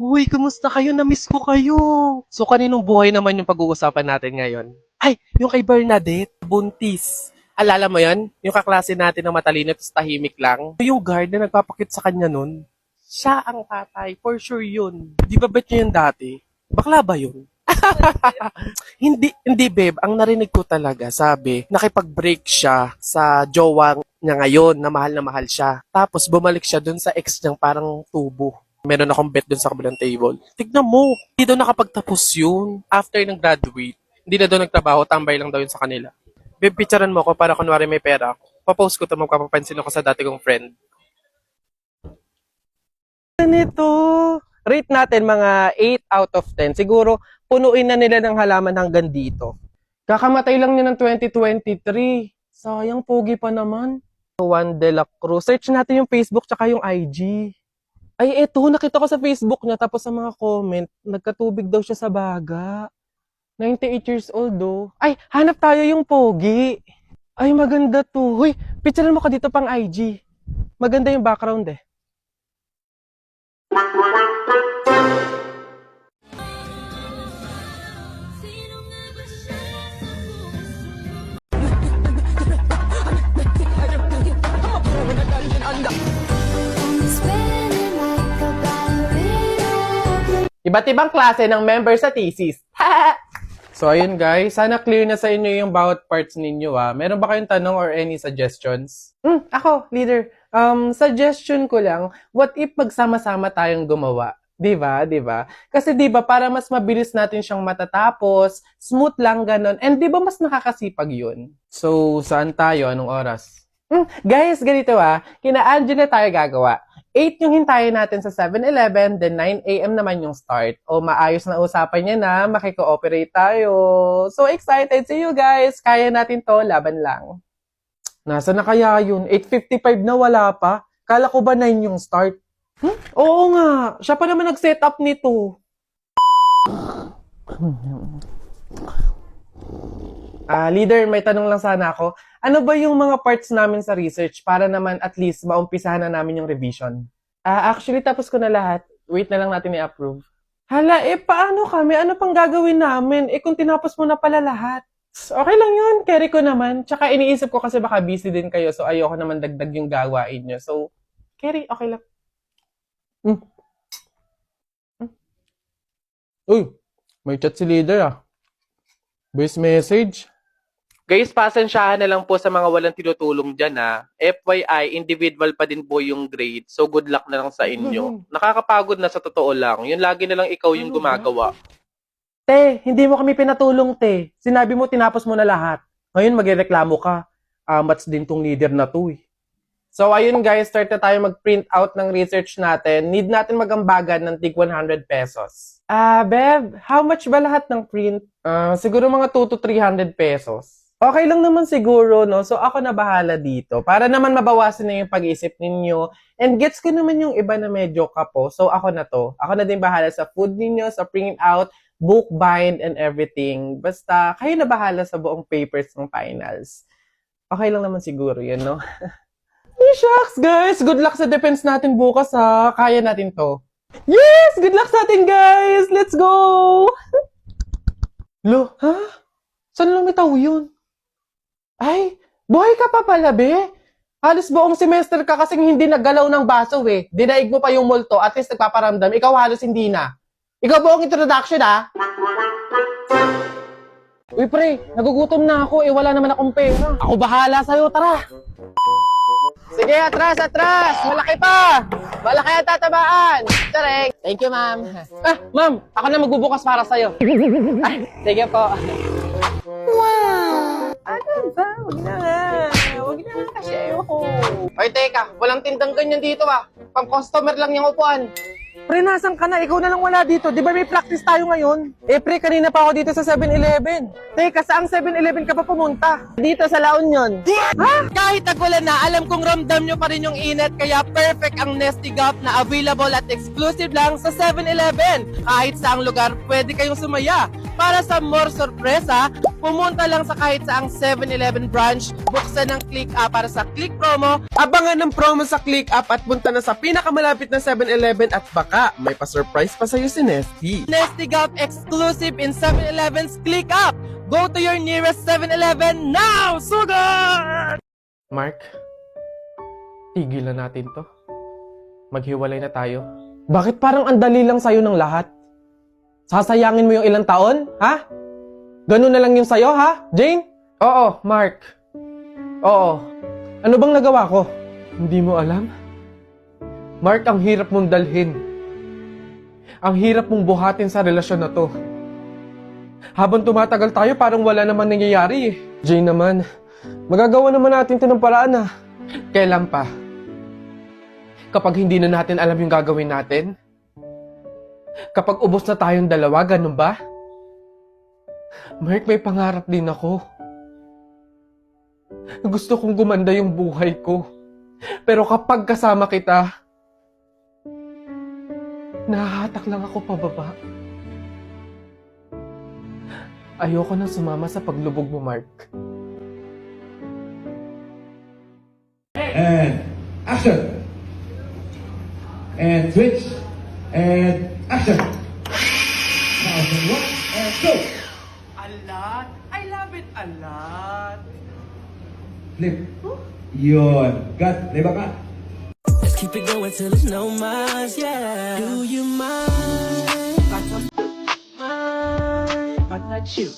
Uy, kumusta kayo? Na-miss ko kayo. So, kaninong buhay naman yung pag-uusapan natin ngayon? Ay, yung kay Bernadette, buntis. Alala mo yan? Yung kaklase natin na matalino tapos tahimik lang. Yung guard na nagpapakit sa kanya nun, siya ang tatay. For sure yun. Di ba bet niyo yun dati? Bakla ba yun? Hindi babe. Ang narinig ko talaga, sabi, nakipag-break siya sa jowa niya ngayon na mahal siya. Tapos bumalik siya dun sa ex niyang parang tubo. Meron akong bet dun sa kabilang table. Tignan mo, hindi daw nakapagtapos yun. After ng graduate, hindi na daw nagtrabaho, tambay lang daw yun sa kanila. Babe, picturean mo ko para kunwari may pera ako. Papost ko to, magpapapansin ako sa dati kong friend. Ganito. Rate natin mga 8 out of 10. Siguro, punuin na nila ng halaman hanggang dito. Kakamatay lang niya ng 2023. Sayang, pogi pa naman. Juan de la Cruz. Search natin yung Facebook tsaka yung IG. Ay, eto, nakita ko sa Facebook niya, tapos sa mga comment, nagkatubig daw siya sa baga. 98 years old, oh. Ay, hanap tayo yung pogi. Ay, maganda to. Huy, picturean mo ka dito pang IG. Maganda yung background, eh. Iba't ibang klase ng member sa thesis. So, ayun guys. Sana clear na sa inyo yung bawat parts ninyo, ah. Meron ba kayong tanong or any suggestions? Ako, leader. Suggestion ko lang, what if magsama-sama tayong gumawa? 'Di ba? 'Di ba? Kasi 'di ba para mas mabilis natin siyang matatapos, smooth lang ganon. And 'di ba mas nakakasipag 'yun? So, saan tayo? Anong oras? Guys, ganito kina Angela tayo gagawa. 8 yung hintayin natin sa 7-Eleven, then 9 a.m. naman yung start. O maayos na usapan niya na, makiko-operate tayo. So excited! See you guys! Kaya natin to, laban lang. Nasa na kaya yun? 8:55 na wala pa? Kala ko ba 9 yung start? Oo nga, siya pa naman nag-set up nito. Leader, may tanong lang sana ako. Ano ba yung mga parts namin sa research para naman at least maumpisahan na namin yung revision? Actually, tapos ko na lahat. Wait na lang natin i-approve. Hala, paano kami? Ano pang gagawin namin? Kung tinapos mo na pala lahat. Okay lang yun, carry ko naman. Tsaka iniisip ko kasi baka busy din kayo, so ayoko naman dagdag yung gawain nyo. So, carry, okay lang. Uy, may chat si leader Voice message. Guys, pasensyahan na lang po sa mga walang tinutulong dyan FYI, individual pa din po yung grade. So, good luck na lang sa inyo. Nakakapagod na sa totoo lang. Yun lagi na lang ikaw yung gumagawa. Te, hindi mo kami pinatulong, te. Sinabi mo, tinapos mo na lahat. Ngayon, magreklamo ka. Mats din tong leader na to, So, ayun guys, start na tayo mag-print out ng research natin. Need natin magambagan ng tig 100 pesos. Bev, how much ba lahat ng print? Siguro mga 2 to 300 pesos. Okay lang naman siguro, no? So, ako na bahala dito. Para naman mabawasan na yung pag-isip ninyo. And gets ko naman yung iba na medyo kapo. So, ako na to. Ako na din bahala sa food ninyo, sa print out, book bind, and everything. Basta, kayo na bahala sa buong papers ng finals. Okay lang naman siguro yun, no? Hey, shucks, guys! Good luck sa defense natin bukas, Kaya natin to. Yes! Good luck sa atin, guys! Let's go! Lo, Saan lumitaw yun? Ay, buhay ka pa pala, be. Halos buong semester ka kasing hindi naggalaw ng baso, Dinaig mo pa yung multo, at least nagpaparamdam. Ikaw halos hindi na. Ikaw buong introduction, Uy, pre, nagugutom na ako. Wala naman akong pera. Ako bahala sa'yo, tara. Sige, atras! Malaki pa! Malaki ang tatabaan! Tsarek! Thank you, ma'am. Ma'am, ako na magbubukas para sa'yo. Sige po. Wow! Ano ba? Huwag na kasi ayoko. Oy, teka, walang tindang ganyan dito Pang-customer lang yung upuan. Pre, nasan ka na? Ikaw na lang wala dito. Di ba may practice tayo ngayon? Pre, kanina pa ako dito sa 7-Eleven. Teka, saang 7-Eleven ka pa pumunta? Dito sa La Union. Kahit tag-ulan na, alam kong ramdam nyo pa rin yung init, kaya perfect ang Nesty Gulp na available at exclusive lang sa 7-Eleven. Kahit saang lugar, pwede kayong sumaya. Para sa more sorpresa, pumunta lang sa kahit saang 7-Eleven branch, buksan ng Click Up para sa Click Promo. Abangan ng promo sa Click Up at punta na sa pinakamalapit na 7-Eleven at baka may pa-surprise pa sa'yo si Nesty. Nesty Gulp exclusive in 7-Eleven's Click Up. Go to your nearest 7-Eleven now! Sugod! Mark, tigilan natin to. Maghiwalay na tayo. Bakit parang ang dali lang sa'yo ng lahat? Sasayangin mo yung ilang taon, ha? Ganun na lang yung sa'yo, ha, Jane? Oo, Mark. Oo. Ano bang nagawa ko? Hindi mo alam? Mark, ang hirap mong dalhin. Ang hirap mong buhatin sa relasyon na to. Habang tumatagal tayo, parang wala naman nangyayari eh. Jane naman, magagawa naman natin ito ng paraan ah. Kailan pa? Kapag hindi na natin alam yung gagawin natin? Kapag ubos na tayong dalawa, ganun ba? Mark, may pangarap din ako. Gusto kong gumanda yung buhay ko. Pero kapag kasama kita, nahahatak lang ako pababa. Ayoko nang sumama sa paglubog mo, Mark. And action! And switch. And action! Now, one, and go! A lot? I love it a lot. Flip. Yun. Got. Leba ka. Let's keep it going till there's no more, yeah. Do you mind? But not you.